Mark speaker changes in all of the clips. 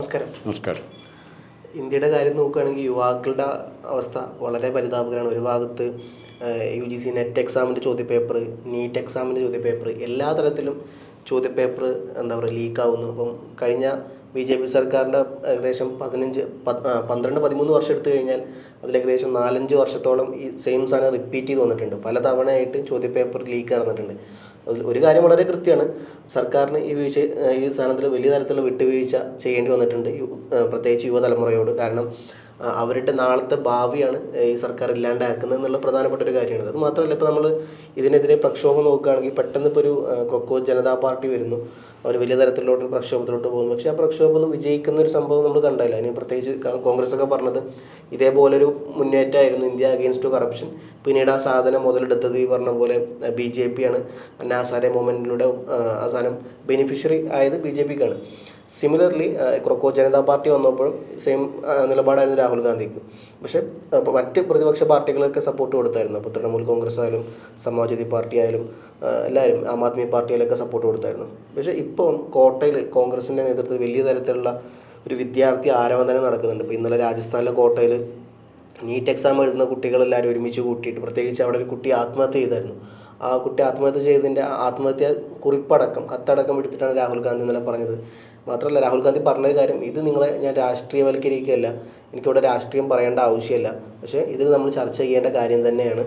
Speaker 1: നമസ്കാരം.
Speaker 2: നമസ്കാരം.
Speaker 1: ഇന്ത്യയുടെ കാര്യം നോക്കുകയാണെങ്കിൽ യുവാക്കളുടെ അവസ്ഥ വളരെ പരിതാപകരമാണ്. ഒരു ഭാഗത്ത് UGC നെറ്റ് എക്സാമിൻ്റെ ചോദ്യപേപ്പർ, നീറ്റ് എക്സാമിൻ്റെ ചോദ്യപേപ്പർ, എല്ലാ തരത്തിലും ചോദ്യപേപ്പർ ലീക്കാവുന്നു. അപ്പം കഴിഞ്ഞ BJP സർക്കാരിൻ്റെ ഏകദേശം 12-13 വർഷം എടുത്തു കഴിഞ്ഞാൽ അതിലേകദേശം 4-5 വർഷത്തോളം ഈ സെയിം സാധനം റിപ്പീറ്റ് ചെയ്ത് വന്നിട്ടുണ്ട്. പല തവണയായിട്ട് ചോദ്യപേപ്പർ ലീക്ക് നടന്നിട്ടുണ്ട്. അതിൽ ഒരു കാര്യം വളരെ കൃത്യമാണ്, സർക്കാരിന് ഈ സാധനത്തിൽ വലിയ തരത്തിലുള്ള വിട്ടുവീഴ്ച ചെയ്യേണ്ടി വന്നിട്ടുണ്ട്, പ്രത്യേകിച്ച് യുവതലമുറയോട്. കാരണം അവരുടെ നാളത്തെ ഭാവിയാണ് ഈ സർക്കാർ ഇല്ലാണ്ടാക്കുന്നത് എന്നുള്ള പ്രധാനപ്പെട്ട ഒരു കാര്യമാണ്. അത് മാത്രമല്ല, ഇപ്പോൾ നമ്മൾ ഇതിനെതിരെ പ്രക്ഷോഭം നോക്കുകയാണെങ്കിൽ പെട്ടെന്ന് ഇപ്പോൾ ഒരു കോക്രോച്ച് ജനതാ പാർട്ടി വരുന്നു, അവർ വലിയ തരത്തിലോട്ട് പ്രക്ഷോഭത്തിലോട്ട് പോകുന്നു. പക്ഷേ ആ പ്രക്ഷോഭം വിജയിക്കുന്ന ഒരു സംഭവം നമ്മൾ കണ്ടില്ല. അതിന് പ്രത്യേകിച്ച് കോൺഗ്രസ് ഒക്കെ പറഞ്ഞത് ഇതേപോലൊരു മുന്നേറ്റമായിരുന്നു ഇന്ത്യ അഗെയിൻസ്റ്റ് ടു കറപ്ഷൻ. പിന്നീട് ആ സാധനം മുതലെടുത്തത് ഈ പറഞ്ഞ പോലെ BJP ആണ്. നാസാരെ മൂവ്മെൻറ്റിലൂടെ ആ സാധനം ബെനിഫിഷ്യറി ആയത് BJPക്കാണ്. സിമിലർലി കോക്രോച്ച് ജനതാ പാർട്ടി വന്നപ്പോഴും സെയിം നിലപാടായിരുന്നു രാഹുൽ ഗാന്ധിക്ക്. പക്ഷേ മറ്റ് പ്രതിപക്ഷ പാർട്ടികളൊക്കെ സപ്പോർട്ട് കൊടുത്തായിരുന്നു. അപ്പോൾ തൃണമൂൽ കോൺഗ്രസ് ആയാലും സമാജ്വാദി പാർട്ടി ആയാലും എല്ലാവരും, ആം ആദ്മി പാർട്ടിയിലൊക്കെ സപ്പോർട്ട് കൊടുത്തായിരുന്നു. പക്ഷേ ഇപ്പം കോട്ടയിൽ കോൺഗ്രസിൻ്റെ നേതൃത്വത്തിൽ വലിയ തരത്തിലുള്ള ഒരു വിദ്യാർത്ഥി ആരവന്തനം നടക്കുന്നുണ്ട്. ഇപ്പോൾ ഇന്നലെ രാജസ്ഥാനിലെ കോട്ടയിൽ നീറ്റ് എക്സാം എഴുതുന്ന കുട്ടികളെല്ലാവരും ഒരുമിച്ച് കൂട്ടിയിട്ട്, പ്രത്യേകിച്ച് അവിടെ ഒരു കുട്ടി ആത്മഹത്യ ചെയ്തായിരുന്നു. ആ കുട്ടി ആത്മഹത്യ ചെയ്തതിൻ്റെ ആത്മഹത്യ കുറിപ്പടക്കം, കത്തടക്കം എടുത്തിട്ടാണ് രാഹുൽ ഗാന്ധി ഇന്നലെ പറഞ്ഞത്. മാത്രമല്ല, രാഹുൽ ഗാന്ധി പറഞ്ഞ കാര്യം, ഇത് നിങ്ങളെ ഞാൻ രാഷ്ട്രീയവൽക്കരിക്കുകയല്ല, എനിക്കിവിടെ രാഷ്ട്രീയം പറയേണ്ട ആവശ്യമില്ല, പക്ഷേ ഇതിൽ നമ്മൾ ചർച്ച ചെയ്യേണ്ട കാര്യം തന്നെയാണ്.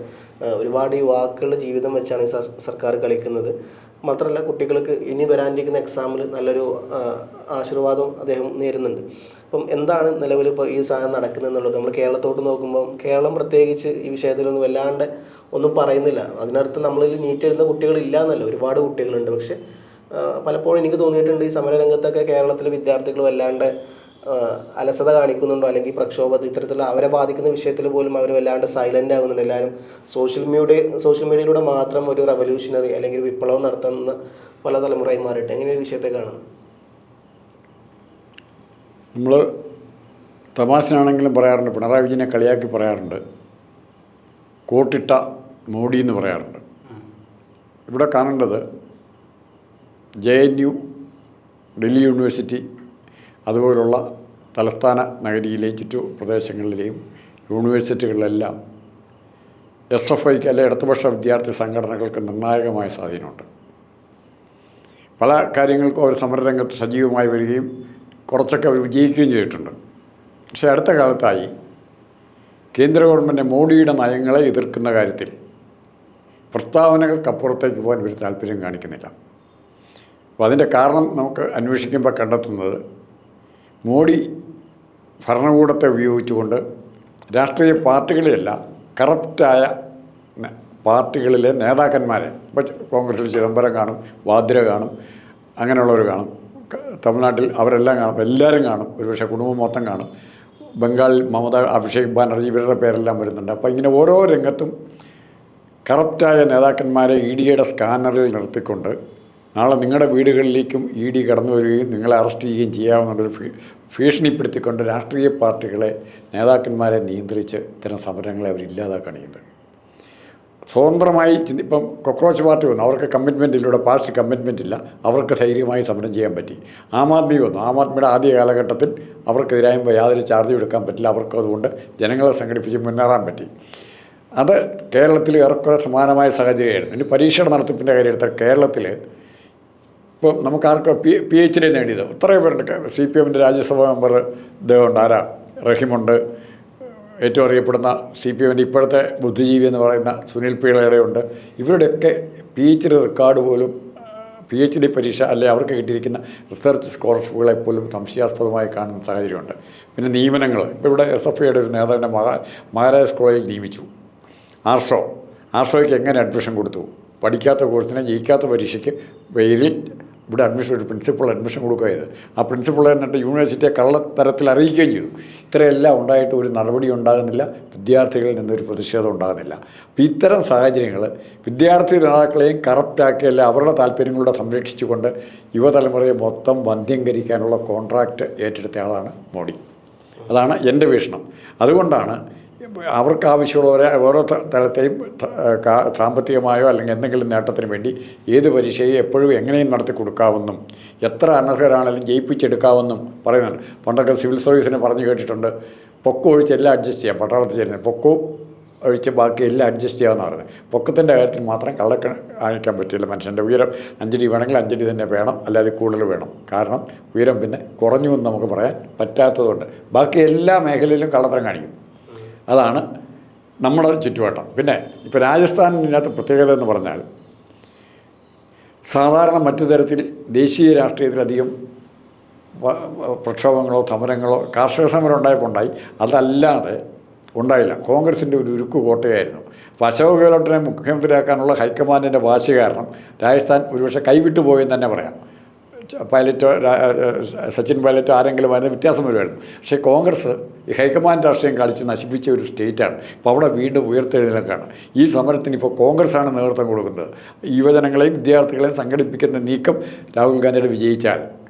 Speaker 1: ഒരുപാട് യുവാക്കളുടെ ജീവിതം വെച്ചാണ് ഈ സർക്കാർ കളിക്കുന്നത്. മാത്രമല്ല, കുട്ടികൾക്ക് ഇനി വരാനിരിക്കുന്ന എക്സാമിൽ നല്ലൊരു ആശീർവാദം അദ്ദേഹം നേരുന്നുണ്ട്. അപ്പം എന്താണ് നിലവിൽ ഇപ്പോൾ ഈ സാധനം നടക്കുന്നത് എന്നുള്ളത് നമ്മൾ കേരളത്തോട്ട് നോക്കുമ്പോൾ, കേരളം പ്രത്യേകിച്ച് ഈ വിഷയത്തിലൊന്നും വല്ലാണ്ട് ഒന്നും പറയുന്നില്ല. അതിനർത്ഥം നമ്മളിൽ നീറ്റ് എഴുതുന്ന കുട്ടികളില്ല എന്നല്ല, ഒരുപാട് കുട്ടികളുണ്ട്. പക്ഷേ പലപ്പോഴും എനിക്ക് തോന്നിയിട്ടുണ്ട്, ഈ സമരരംഗത്തൊക്കെ കേരളത്തിലെ വിദ്യാർത്ഥികൾ വല്ലാണ്ട് അലസത കാണിക്കുന്നുണ്ടോ, അല്ലെങ്കിൽ പ്രക്ഷോഭത്തിൽ ഇത്തരത്തിലുള്ള അവരെ ബാധിക്കുന്ന വിഷയത്തിൽ പോലും അവർ വല്ലാണ്ട് സൈലൻ്റ് ആകുന്നുണ്ട്. എല്ലാവരും സോഷ്യൽ മീഡിയയിലൂടെ മാത്രം ഒരു റവല്യൂഷണറി അല്ലെങ്കിൽ ഒരു വിപ്ലവം നടത്തുന്ന പല തലമുറയായി മാറിയിട്ട് എങ്ങനെയൊരു വിഷയത്തെ കാണുന്നു?
Speaker 2: നമ്മൾ തമാശനാണെങ്കിലും പറയാറുണ്ട്, പിണറായി വിജയനെ കളിയാക്കി പറയാറുണ്ട്, കോട്ടിട്ട മോഡി എന്ന് പറയാറുണ്ട്. ഇവിടെ കാണേണ്ടത് JNU, ഡൽഹി യൂണിവേഴ്സിറ്റി, അതുപോലുള്ള തലസ്ഥാന നഗരിയിലെയും ചുറ്റു പ്രദേശങ്ങളിലെയും യൂണിവേഴ്സിറ്റികളിലെല്ലാം SFIക്ക് അല്ലെ ഇടതുപക്ഷ വിദ്യാർത്ഥി സംഘടനകൾക്ക് നിർണായകമായ സ്വാധീനമുണ്ട്. പല കാര്യങ്ങൾക്കും അവർ സമരരംഗത്ത് സജീവമായി വരികയും കുറച്ചൊക്കെ അവർ വിജയിക്കുകയും ചെയ്തിട്ടുണ്ട്. പക്ഷേ അടുത്ത കാലത്തായി കേന്ദ്ര ഗവൺമെൻറ് മോഡിയുടെ നയങ്ങളെ എതിർക്കുന്ന കാര്യത്തിൽ പ്രസ്താവനകൾക്കപ്പുറത്തേക്ക് പോകാൻ ഒരു താല്പര്യം കാണിക്കുന്നില്ല. അപ്പോൾ അതിൻ്റെ കാരണം നമുക്ക് അന്വേഷിക്കുമ്പോൾ കണ്ടെത്തുന്നത്, മോഡി ഭരണകൂടത്തെ ഉപയോഗിച്ചുകൊണ്ട് രാഷ്ട്രീയ പാർട്ടികളെയല്ല, കറപ്റ്റായ പാർട്ടികളിലെ നേതാക്കന്മാരെ, ഇപ്പോൾ കോൺഗ്രസിൽ ചിദംബരം കാണും, വാദ്ര കാണും, അങ്ങനെയുള്ളവർ കാണും, തമിഴ്നാട്ടിൽ അവരെല്ലാം കാണും, എല്ലാവരും കാണും, ഒരുപക്ഷെ കുടുംബം മൊത്തം കാണും, ബംഗാളിൽ മമത, അഭിഷേക് ബാനർജി, ഇവരുടെ പേരെല്ലാം വരുന്നുണ്ട്. അപ്പോൾ ഇങ്ങനെ ഓരോ രംഗത്തും കറപ്റ്റായ നേതാക്കന്മാരെ EDയുടെ സ്കാനറിൽ നിർത്തിക്കൊണ്ട് നാളെ നിങ്ങളുടെ വീടുകളിലേക്കും ED കടന്നു വരികയും നിങ്ങളെ അറസ്റ്റ് ചെയ്യുകയും ചെയ്യാവുന്നൊരു ഭീഷണിപ്പെടുത്തിക്കൊണ്ട് രാഷ്ട്രീയ പാർട്ടികളെ, നേതാക്കന്മാരെ നിയന്ത്രിച്ച് ഇത്തരം സമരങ്ങളെ അവർ ഇല്ലാതാക്കുകയാണ്. സ്വതന്ത്രമായി ഇപ്പം കോക്രോച്ച് പാർട്ടി വന്നു, അവർക്ക് കമ്മിറ്റ്മെൻറ്റിലൂടെ പാർട്ടി കമ്മിറ്റ്മെൻ്റ് ഇല്ല, അവർക്ക് ധൈര്യമായി സമരം ചെയ്യാൻ പറ്റി. ആം ആദ്മി വന്നു, ആം ആദ്മിയുടെ ആദ്യ കാലഘട്ടത്തിൽ അവർക്കെതിരായുമ്പോൾ യാതൊരു ചാർജും എടുക്കാൻ പറ്റില്ല, അവർക്ക് അതുകൊണ്ട് ജനങ്ങളെ സംഘടിപ്പിച്ച് മുന്നേറാൻ പറ്റി. അത് കേരളത്തിൽ ഏറെക്കുറെ സമാനമായ സാഹചര്യമായിരുന്നു. ഇനി പരീക്ഷയുടെ നടത്തിപ്പിൻ്റെ കാര്യം എടുത്താൽ കേരളത്തിൽ ഇപ്പോൾ നമുക്കാർക്കും PhD നേടിയത് ഇത്രയും പേരുണ്ട്. CPMൻ്റെ രാജ്യസഭാ മെമ്പർ ഇദ്ദേഹമുണ്ട്, ആരാ, റഹീമുണ്ട്, ഏറ്റവും അറിയപ്പെടുന്ന CPMൻ്റെ ഇപ്പോഴത്തെ ബുദ്ധിജീവി എന്ന് പറയുന്ന സുനിൽ പിള്ളയുടെയുണ്ട്. ഇവരുടെയൊക്കെ PhD റെക്കോർഡ് പോലും, PhD പരീക്ഷ അല്ലെ അവർക്ക് കിട്ടിയിരിക്കുന്ന റിസർച്ച് സ്കോളർഷിപ്പുകളെ പോലും സംശയാസ്പദമായി കാണുന്ന സാഹചര്യമുണ്ട്. പിന്നെ നിയമനങ്ങൾ, ഇപ്പോൾ ഇവിടെ SFIയുടെ ഒരു നേതാവിനെ മഹാരാജാസ് കോളേജിൽ നിയമിച്ചു. ആർഷോയ്ക്ക് എങ്ങനെ അഡ്മിഷൻ കൊടുത്തു? പഠിക്കാത്ത കോഴ്സിനെ, ജയിക്കാത്ത പരീക്ഷയ്ക്ക് പേരിൽ ഇവിടെ ഒരു പ്രിൻസിപ്പൾ അഡ്മിഷൻ കൊടുക്കുകയത്. ആ പ്രിൻസിപ്പൾ എന്നിട്ട് യൂണിവേഴ്സിറ്റിയെ കള്ളത്തരത്തിൽ അറിയിക്കുകയും ചെയ്തു. ഇത്രയെല്ലാം ഉണ്ടായിട്ട് ഒരു നടപടി ഉണ്ടാകുന്നില്ല, വിദ്യാർത്ഥികളിൽ നിന്നൊരു പ്രതിഷേധം ഉണ്ടാകുന്നില്ല. അപ്പോൾ ഇത്തരം സാഹചര്യങ്ങൾ വിദ്യാർത്ഥി നേതാക്കളെയും കറപ്റ്റാക്കിയല്ല, അവരുടെ താല്പര്യങ്ങളുടെ സംരക്ഷിച്ചുകൊണ്ട് യുവതലമുറയെ മൊത്തം വന്ധ്യംകരിക്കാനുള്ള കോൺട്രാക്റ്റ് ഏറ്റെടുത്ത ആളാണ് മോഡി. അതാണ് എൻ്റെ വീക്ഷണം. അതുകൊണ്ടാണ് അവർക്ക് ആവശ്യമുള്ളവരെ ഓരോ തലത്തെയും സാമ്പത്തികമായോ അല്ലെങ്കിൽ എന്തെങ്കിലും നേട്ടത്തിന് വേണ്ടി ഏത് പരീക്ഷയും എപ്പോഴും എങ്ങനെയും നടത്തി കൊടുക്കാമെന്നും എത്ര അനർഹരാണെങ്കിലും ജയിപ്പിച്ചെടുക്കാമെന്നും പറയുന്നുണ്ട്. പണ്ടൊക്കെ സിവിൽ സർവീസിനെ പറഞ്ഞു കേട്ടിട്ടുണ്ട്, പൊക്കം ഒഴിച്ച് എല്ലാം അഡ്ജസ്റ്റ് ചെയ്യാം. പട്ടാളത്തിൽ ചേരുന്നത് പൊക്കവും ഒഴിച്ച് ബാക്കി എല്ലാം അഡ്ജസ്റ്റ് ചെയ്യാമെന്ന് പറയുന്നത്. പൊക്കത്തിൻ്റെ കാര്യത്തിൽ മാത്രം കാണിക്കാൻ പറ്റില്ല. മനുഷ്യൻ്റെ ഉയരം 5 അടി വേണമെങ്കിൽ 5 അടി തന്നെ വേണം, അല്ലാതെ കൂടുതൽ വേണം. കാരണം ഉയരം പിന്നെ കുറഞ്ഞു എന്ന് നമുക്ക് പറയാൻ പറ്റാത്തതുകൊണ്ട് ബാക്കി എല്ലാ മേഖലയിലും കള്ളത്തരം കാണിക്കും. അതാണ് നമ്മുടെ ചുറ്റുവട്ടം. പിന്നെ ഇപ്പോൾ രാജസ്ഥാനിനകത്ത് പ്രത്യേകത എന്ന് പറഞ്ഞാൽ സാധാരണ മറ്റു തരത്തിൽ ദേശീയ രാഷ്ട്രീയത്തിലധികം പ്രക്ഷോഭങ്ങളോ സമരങ്ങളോ കാർഷിക സമരം ഉണ്ടായപ്പോൾ ഉണ്ടായി, അതല്ലാതെ ഉണ്ടായില്ല. കോൺഗ്രസിൻ്റെ ഒരു ഉരുക്ക് കോട്ടയായിരുന്നു. അപ്പോൾ അശോക് ഗെഹ്ലോട്ടിനെ മുഖ്യമന്ത്രിയാക്കാനുള്ള ഹൈക്കമാൻഡിൻ്റെ വാശി കാരണം രാജസ്ഥാൻ ഒരുപക്ഷെ കൈവിട്ടു പോയെന്ന് തന്നെ പറയാം. പൈലറ്റോ സച്ചിൻ പൈലറ്റോ ആരെങ്കിലും അതിന് വ്യത്യാസം വരുമായിരുന്നു. പക്ഷേ കോൺഗ്രസ് ഈ ഹൈക്കമാൻഡ് രാഷ്ട്രീയം കളിച്ച് നശിപ്പിച്ച ഒരു സ്റ്റേറ്റാണ്. അപ്പോൾ അവിടെ വീണ്ടും ഉയർത്തെഴുന്നേൽക്കാണ്. ഈ സമരത്തിന് ഇപ്പോൾ കോൺഗ്രസ്സാണ് നേതൃത്വം കൊടുക്കുന്നത്. യുവജനങ്ങളെയും വിദ്യാർത്ഥികളെയും സംഘടിപ്പിക്കുന്ന നീക്കം രാഹുൽ ഗാന്ധിയുടെ വിജയിച്ചാൽ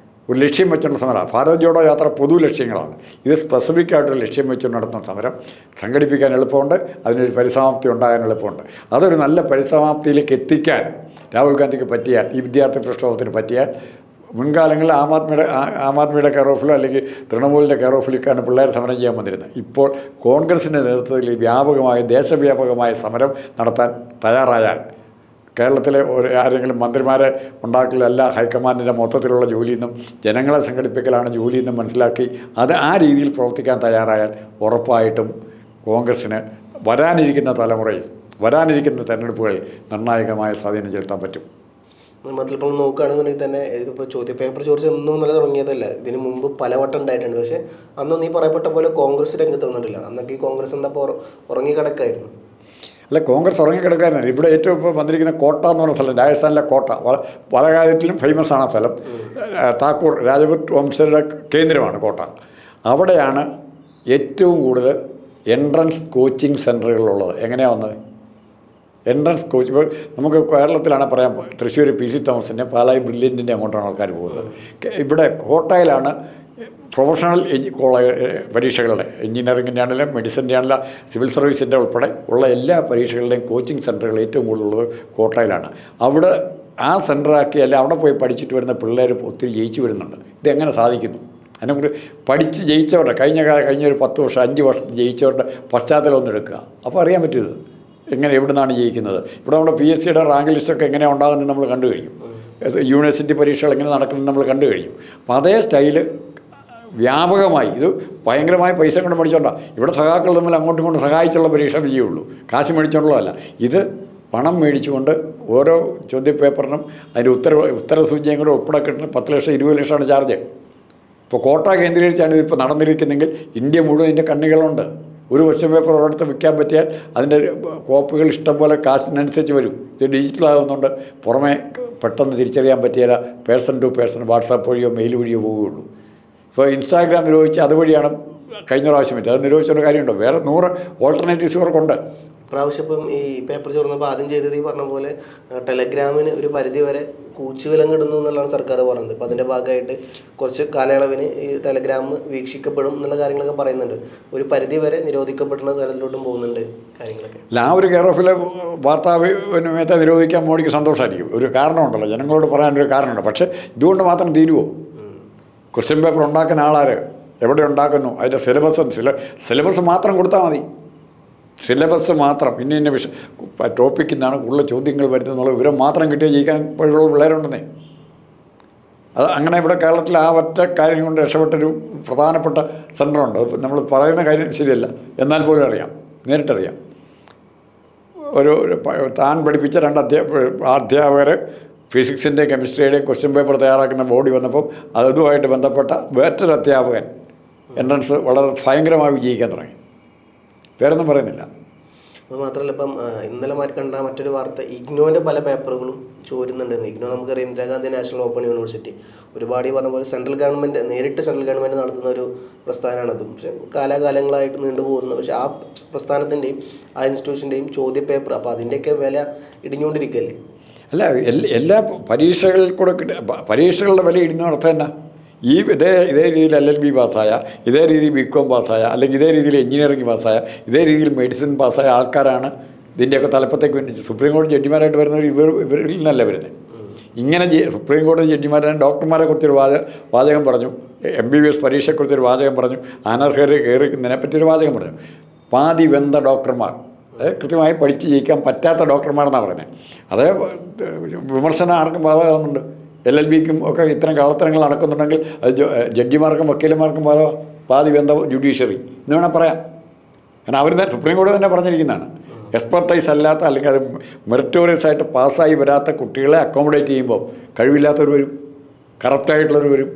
Speaker 2: ഒരു ലക്ഷ്യം വെച്ചുള്ള സമരമാണ്. ഭാരത് ജോഡോ യാത്ര പൊതു ലക്ഷ്യങ്ങളാണ്. ഇത് സ്പെസിഫിക്കായിട്ടൊരു ലക്ഷ്യം വെച്ച് നടത്തുന്ന സമരം സംഘടിപ്പിക്കാൻ എളുപ്പമുണ്ട്, അതിനൊരു പരിസമാപ്തി ഉണ്ടാകാൻ എളുപ്പമുണ്ട്. അതൊരു നല്ല പരിസമാപ്തിയിലേക്ക് എത്തിക്കാൻ രാഹുൽ ഗാന്ധിക്ക് പറ്റിയാൽ, ഈ വിദ്യാർത്ഥി പ്രക്ഷോഭത്തിന് പറ്റിയാൽ, മുൻകാലങ്ങളിൽ ആം ആദ്മിയുടെ കെയർ ഓഫിലോ അല്ലെങ്കിൽ തൃണമൂലിൻ്റെ കെയർ ഓഫിലേക്കാണ് പിള്ളേർ സമരം ചെയ്യാൻ വന്നിരുന്നത്. ഇപ്പോൾ കോൺഗ്രസിൻ്റെ നേതൃത്വത്തിൽ വ്യാപകമായ ദേശവ്യാപകമായ സമരം നടത്താൻ തയ്യാറായാൽ കേരളത്തിലെ ആരെങ്കിലും മന്ത്രിമാരെ ഉണ്ടാക്കലല്ല ഹൈക്കമാൻഡിൻ്റെ മൊത്തത്തിലുള്ള ജോലിയെന്നും ജനങ്ങളെ സംഘടിപ്പിക്കലാണ് ജോലിയെന്നും മനസ്സിലാക്കി അത് ആ രീതിയിൽ പ്രവർത്തിക്കാൻ തയ്യാറായാൽ ഉറപ്പായിട്ടും കോൺഗ്രസ്സിന് വരാനിരിക്കുന്ന തലമുറയിൽ വരാനിരിക്കുന്ന തെരഞ്ഞെടുപ്പുകളിൽ നിർണായകമായ സ്വാധീനം ചെലുത്താൻ പറ്റും.
Speaker 1: നമ്മളിപ്പോൾ നോക്കുകയാണെന്നുണ്ടെങ്കിൽ തന്നെ ഇതിപ്പോൾ ചോദ്യപേപ്പർ ചോദിച്ച് ഒന്നും നല്ല തുടങ്ങിയതല്ല, ഇതിന് മുമ്പ് പലവട്ടം ഉണ്ടായിട്ടുണ്ട്. പക്ഷേ അന്നൊന്നും ഈ പറയപ്പെട്ട പോലെ കോൺഗ്രസ് രംഗത്ത് വന്നിട്ടില്ല. അന്നൊക്കെ ഈ കോൺഗ്രസ് എന്താ ഉറങ്ങിക്കിടക്കായിരുന്നു.
Speaker 2: അല്ല, കോൺഗ്രസ് ഉറങ്ങിക്കിടക്കാനാണ്. ഇവിടെ ഏറ്റവും ഇപ്പോൾ വന്നിരിക്കുന്ന കോട്ട എന്ന് പറഞ്ഞ സ്ഥലം, രാജസ്ഥാനിലെ കോട്ട പല കാര്യത്തിലും ഫേമസ് ആണ് ആ സ്ഥലം. താക്കൂർ രാജപുത് വംശജരുടെ കേന്ദ്രമാണ് കോട്ട. അവിടെയാണ് ഏറ്റവും കൂടുതൽ എൻട്രൻസ് കോച്ചിങ് സെൻ്ററുകളുള്ളത്. എങ്ങനെയാണ് വന്നത്? എൻട്രൻസ് കോച്ച് ഇപ്പോൾ നമുക്ക് കേരളത്തിലാണ് പറയാൻ, തൃശ്ശൂർ PC തോമസിൻ്റെ പാലായി ബ്രില്യൻറ്റിൻ്റെ അങ്ങോട്ടാണ് ആൾക്കാർ പോകുന്നത്. ഇവിടെ കോട്ടയിലാണ് പ്രൊഫഷണൽ കോളേജ് പരീക്ഷകളുടെ എഞ്ചിനീയറിങ്ങിൻ്റെ ആണെങ്കിലും മെഡിസിൻ്റെ ആണെങ്കിലും സിവിൽ സർവീസിൻ്റെ ഉൾപ്പെടെ ഉള്ള എല്ലാ പരീക്ഷകളുടെയും കോച്ചിങ് സെൻ്ററുകൾ ഏറ്റവും കൂടുതലുള്ളത് കോട്ടയിലാണ്. അവിടെ ആ സെൻ്ററാക്കി അല്ല അവിടെ പോയി പഠിച്ചിട്ട് വരുന്ന പിള്ളേർ ഒത്തിരി ജയിച്ചു വരുന്നുണ്ട്. ഇതെങ്ങനെ സാധിക്കുന്നു? അതിനെക്കുറിച്ച് പഠിച്ച് ജയിച്ചവരുടെ കഴിഞ്ഞൊരു 10 വർഷം 5 വർഷത്തിൽ ജയിച്ചവരുടെ പശ്ചാത്തലം ഒന്ന് എടുക്കുക. അപ്പോൾ അറിയാൻ പറ്റുന്നത് എങ്ങനെ എവിടെ നിന്നാണ് ജയിക്കുന്നത്. ഇവിടെ നമ്മുടെ PSCയുടെ റാങ്ക് ലിസ്റ്റൊക്കെ എങ്ങനെ ഉണ്ടാകുന്നത് നമ്മൾ കണ്ടു കഴിഞ്ഞു. യൂണിവേഴ്സിറ്റി പരീക്ഷകൾ എങ്ങനെ നടക്കുന്നത് നമ്മൾ കണ്ടു കഴിഞ്ഞു. അപ്പോൾ അതേ സ്റ്റൈല് വ്യാപകമായി ഇത് ഭയങ്കരമായ പൈസ കൊണ്ട് മേടിച്ചോണ്ടാണ്. ഇവിടെ സഖാക്കൾ തമ്മിൽ അങ്ങോട്ടും ഇങ്ങോട്ടും സഹായിച്ചുള്ള പരീക്ഷ വിജയമുള്ളൂ, കാശ് മേടിച്ചോണ്ടുള്ളതല്ല. ഇത് പണം മേടിച്ചുകൊണ്ട് ഓരോ ചോദ്യപേപ്പറിനും അതിൻ്റെ ഉത്തരസൂചിയും കൂടെ ഉൾപ്പെടെ കിട്ടുന്ന 10 ലക്ഷം 20 ലക്ഷമാണ് ചാർജ്. ഇപ്പോൾ കോട്ട കേന്ദ്രീകരിച്ചാണ് ഇതിപ്പോൾ നടന്നിരിക്കുന്നെങ്കിൽ ഇന്ത്യ മുഴുവൻ ഇതിൻ്റെ കണ്ണികളുണ്ട്. ഒരു ക്വസ്റ്റ്യൻ പേപ്പർ ഒരിടത്ത് വിൽക്കാൻ പറ്റിയാൽ അതിൻ്റെ കോപ്പികൾ ഇഷ്ടംപോലെ കാശിനനുസരിച്ച് വരും. ഇത് ഡിജിറ്റലാകുന്നുണ്ട്. പുറമെ പെട്ടെന്ന് തിരിച്ചറിയാൻ പറ്റിയാൽ പേഴ്സൺ ടു പേഴ്സൺ വാട്സാപ്പ് വഴിയോ മെയിൽ വഴിയോ പോവുകയുള്ളൂ. ഇപ്പോൾ ഇൻസ്റ്റാഗ്രാം നിരോധിച്ച് അതുവഴിയാണ് കഴിഞ്ഞ പ്രാവശ്യം പറ്റുക. അത് നിരോധിച്ചൊരു കാര്യമുണ്ടോ? വേറെ 100 ഓൾട്ടർനേറ്റീവ്സ് ഇവർക്കുണ്ട്.
Speaker 1: പ്രാവശ്യം ഇപ്പം ഈ പേപ്പർ ചോർന്നപ്പോൾ ആദ്യം ചെയ്തത് ഈ പറഞ്ഞ പോലെ ടെലഗ്രാമിന് ഒരു പരിധി വരെ കൂച്ചുവിലങ്ങിടുന്നു എന്നുള്ളതാണ് സർക്കാർ പറഞ്ഞത്. അപ്പോൾ അതിൻ്റെ ഭാഗമായിട്ട് കുറച്ച് കാലയളവിന് ഈ ടെലഗ്രാം വീക്ഷിക്കപ്പെടും എന്നുള്ള കാര്യങ്ങളൊക്കെ പറയുന്നുണ്ട്. ഒരു പരിധി വരെ നിരോധിക്കപ്പെടുന്ന തരത്തിലോട്ടും പോകുന്നുണ്ട് കാര്യങ്ങളൊക്കെ.
Speaker 2: അല്ല, ആ ഒരു കെയർ ഓഫിലെ വാർത്താവിനിമയത്തെ നിരോധിക്കാൻ മോഡിക്ക് സന്തോഷമായിരിക്കും. ഒരു കാരണമുണ്ടല്ലോ, ജനങ്ങളോട് പറയാനൊരു കാരണമുണ്ട്. പക്ഷേ ഇതുകൊണ്ട് മാത്രം തീരുമോ? ക്വസ്റ്റ്യൻ പേപ്പർ ഉണ്ടാക്കുന്ന ആളാർ എവിടെ ഉണ്ടാക്കുന്നു? അതിൻ്റെ സിലബസ് മാത്രം കൊടുത്താൽ മതി. സിലബസ് മാത്രം ഇന്ന ടോപ്പിക്കിൽ നിന്നാണ് കൂടുതൽ ചോദ്യങ്ങൾ വരുന്നതെന്നുള്ള വിവരം മാത്രം കിട്ടിയാൽ ജയിക്കാൻ കഴിവുള്ള പിള്ളേരുണ്ടെന്നേ. അത് അങ്ങനെ ഇവിടെ കേരളത്തിൽ ആ ഒറ്റ കാര്യം കൊണ്ട് രക്ഷപ്പെട്ടൊരു പ്രധാനപ്പെട്ട സെൻ്ററുണ്ട്. നമ്മൾ പറയുന്ന കാര്യം ശരിയല്ല, എന്നാൽ പോലും അറിയാം, നേരിട്ടറിയാം. ഒരു താൻ പഠിപ്പിച്ച 2 അധ്യാപകർ ഫിസിക്സിൻ്റെയും കെമിസ്ട്രിയുടെയും ക്വസ്റ്റ്യൻ പേപ്പർ തയ്യാറാക്കുന്ന ബോഡി വന്നപ്പോൾ അതുമായിട്ട് ബന്ധപ്പെട്ട വേറൊരു അധ്യാപകൻ എൻട്രൻസ് വളരെ ഭയങ്കരമായി വിജയിക്കാൻ തുടങ്ങി. വേറൊന്നും പറയുന്നില്ല.
Speaker 1: അത് മാത്രമല്ല, ഇപ്പം ഇന്നലെ കണ്ട മറ്റൊരു വാർത്ത, ഇഗ്നോൻ്റെ പല പേപ്പറുകളും ചോരുന്നുണ്ടെന്ന്. ഇഗ്നോ നമുക്കറിയാം, ഇന്ദിരാഗാന്ധി നാഷണൽ ഓപ്പൺ യൂണിവേഴ്സിറ്റി ഒരുപാട് പറഞ്ഞ പോലെ നേരിട്ട് സെൻട്രൽ ഗവൺമെൻറ് നടത്തുന്ന ഒരു പ്രസ്ഥാനമാണതും. പക്ഷേ കാലാകാലങ്ങളായിട്ട് നീണ്ടുപോകുന്നത്. പക്ഷേ ആ പ്രസ്ഥാനത്തിൻ്റെയും ആ ഇൻസ്റ്റിറ്റ്യൂഷൻ്റെയും ചോദ്യപേപ്പർ, അപ്പോൾ അതിൻ്റെയൊക്കെ വില ഇടിഞ്ഞുകൊണ്ടിരിക്കുകയല്ലേ.
Speaker 2: അല്ല, എല്ലാ പരീക്ഷകളിൽ കൂടെ പരീക്ഷകളുടെ വില ഇടിഞ്ഞ നടത്തുക തന്നെ. ഇതേ രീതിയിൽ LLB പാസ്സായ, ഇതേ രീതിയിൽ BCom പാസ്സായ, അല്ലെങ്കിൽ ഇതേ രീതിയിൽ എഞ്ചിനീയറിംഗ് പാസ്സായ, ഇതേ രീതിയിൽ മെഡിസിൻ പാസ്സായ ആൾക്കാരാണ് ഇതിൻ്റെയൊക്കെ തലപ്പത്തേക്ക് വേണ്ടി സുപ്രീം കോടതി ജഡ്ജിമാരായിട്ട് വരുന്നവർ ഇവരിൽ നിന്നല്ല വരുന്നത്. ഇങ്ങനെ സുപ്രീം കോടതി ജഡ്ജിമാരെ ഡോക്ടർമാരെ കുറിച്ചൊരു വാചകം പറഞ്ഞു, MBBS പരീക്ഷയെക്കുറിച്ചൊരു വാചകം പറഞ്ഞു, അനർഹരെ കയറിക്കുന്നതിനെ പറ്റിയൊരു വാചകം പറഞ്ഞു. പാതി വെന്ത ഡോക്ടർമാർ, കൃത്യമായി പഠിച്ച് ജയിക്കാൻ പറ്റാത്ത ഡോക്ടർമാരെന്നാണ് പറയുന്നത്. അതേ വിമർശനം ആർക്കും ബാധകമാകുന്നുണ്ട്. LLBക്കും ഒക്കെ ഇത്തരം കള്ളത്തരങ്ങൾ നടക്കുന്നുണ്ടെങ്കിൽ അത് ജഡ്ജിമാർക്കും വക്കീലന്മാർക്കും പാതി വെന്ത ജുഡീഷ്യറി എന്ന് വേണം പറയാം. കാരണം അവർ സുപ്രീം കോടതി തന്നെ പറഞ്ഞിരിക്കുന്നതാണ്, എക്സ്പെർട്ടൈസ് അല്ലാത്ത അല്ലെങ്കിൽ അത് മെറിറ്റോറിയസ് ആയിട്ട് പാസ്സായി വരാത്ത കുട്ടികളെ അക്കോമഡേറ്റ് ചെയ്യുമ്പോൾ കഴിവില്ലാത്തവർ വരും, കറപ്റ്റായിട്ടുള്ളവർ വരും.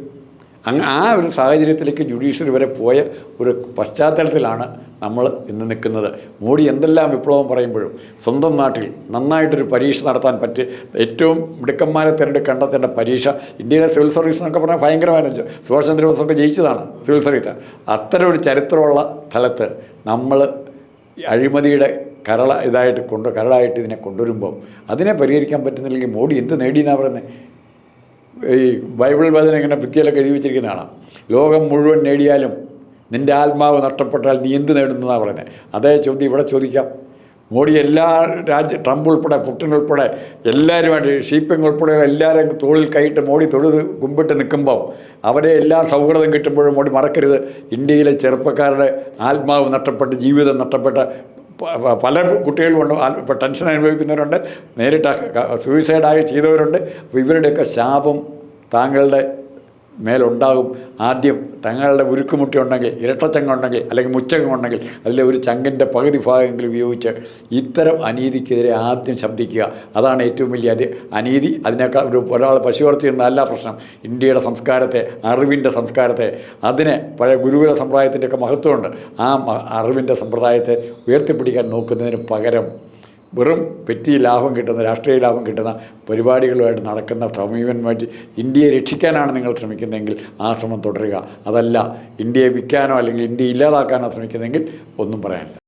Speaker 2: ആ ഒരു സാഹചര്യത്തിലേക്ക് ജുഡീഷ്യറി വരെ പോയ ഒരു പശ്ചാത്തലത്തിലാണ് നമ്മൾ ഇന്ന് നിൽക്കുന്നത്. മോഡി എന്തെല്ലാം വിപ്ലവം പറയുമ്പോഴും സ്വന്തം നാട്ടിൽ നന്നായിട്ടൊരു പരീക്ഷ നടത്താൻ പറ്റി ഏറ്റവും മിടുക്കന്മാരെ കണ്ടെത്തേണ്ട പരീക്ഷ ഇന്ത്യയിലെ സിവിൽ സർവീസ് എന്നൊക്കെ പറഞ്ഞാൽ ഭയങ്കരമായിരുന്നു. സുഭാഷ് ചന്ദ്രബോസൊക്കെ ജയിച്ചതാണ് സിവിൽ സർവീസ്. അത്തരം ഒരു ചരിത്രമുള്ള സ്ഥലത്ത് നമ്മൾ അഴിമതിയുടെ കരളായിട്ട് ഇതിനെ കൊണ്ടുവരുമ്പോൾ അതിനെ പരിഹരിക്കാൻ പറ്റുന്നില്ലെങ്കിൽ മോഡി എന്ത് നേടിയെന്നാണ് പറയുന്നത്. ഈ ബൈബിൾ വചനം ഇങ്ങനെ ഭിത്തിയിലൊക്കെ എഴുതി വെച്ചിരിക്കുന്നതാണ്, ലോകം മുഴുവൻ നേടിയാലും നിൻ്റെ ആത്മാവ് നഷ്ടപ്പെട്ടാൽ നീ എന്ത് നേടുന്നതാണ് പറയുന്നത്. അതേ ചോദ്യം ഇവിടെ ചോദിക്കാം. മോഡി എല്ലാ ട്രംപ് ഉൾപ്പെടെ, പുടിൻ ഉൾപ്പെടെ എല്ലാവരുമായിട്ട്, ഷീപ്പിംഗ് ഉൾപ്പെടെ എല്ലാവരും തോളിൽ കൈയിട്ട് മോഡി തൊഴുത് കുമ്പിട്ട് നിൽക്കുമ്പോൾ അവരെ എല്ലാ സൗഹൃദം കിട്ടുമ്പോഴും മോഡി മറക്കരുത്, ഇന്ത്യയിലെ ചെറുപ്പക്കാരുടെ ആത്മാവ് നഷ്ടപ്പെട്ട് ജീവിതം നഷ്ടപ്പെട്ട പല കുട്ടികളുമുണ്ട്. ഇപ്പോൾ ടെൻഷൻ അനുഭവിക്കുന്നവരുണ്ട്, നേരിട്ട് സൂയിസൈഡായി ചെയ്തവരുണ്ട്. അപ്പോൾ ഇവരുടെയൊക്കെ ശാപം താങ്കളുടെ മേലുണ്ടാകും. ആദ്യം തങ്ങളുടെ ഉരുക്കുമുട്ടി ഉണ്ടെങ്കിൽ, ഇരട്ടച്ചങ്ങുണ്ടെങ്കിൽ, അല്ലെങ്കിൽ മുച്ചങ്ങുണ്ടെങ്കിൽ അതിലെ ഒരു ചങ്കിൻ്റെ പകുതി ഭാഗമെങ്കിലും ഉപയോഗിച്ച് ഇത്തരം അനീതിക്കെതിരെ ആദ്യം ശബ്ദിക്കുക. അതാണ് ഏറ്റവും വലിയ അനീതി. അതിനേക്കാൾ ഒരാൾ പശു വളർത്തിയെന്നല്ല പ്രശ്നം. ഇന്ത്യയുടെ സംസ്കാരത്തെ, അറിവിൻ്റെ സംസ്കാരത്തെ, അതിനെ പഴയ ഗുരുകുല സമ്പ്രദായത്തിൻ്റെയൊക്കെ മഹത്വമുണ്ട്. ആ അറിവിൻ്റെ സമ്പ്രദായത്തെ ഉയർത്തിപ്പിടിക്കാൻ നോക്കുന്നതിന് പകരം വെറും പെറ്റി ലാഭം കിട്ടുന്ന, രാഷ്ട്രീയ ലാഭം കിട്ടുന്ന പരിപാടികളുമായിട്ട് നടക്കുന്ന സമീപനമായിട്ട് ഇന്ത്യയെ രക്ഷിക്കാനാണ് നിങ്ങൾ ശ്രമിക്കുന്നതെങ്കിൽ ആ ശ്രമം തുടരുക. അതല്ല ഇന്ത്യയെ വിൽക്കാനോ അല്ലെങ്കിൽ ഇന്ത്യ ഇല്ലാതാക്കാനോ ശ്രമിക്കുന്നതെങ്കിൽ ഒന്നും പറയാനില്ല.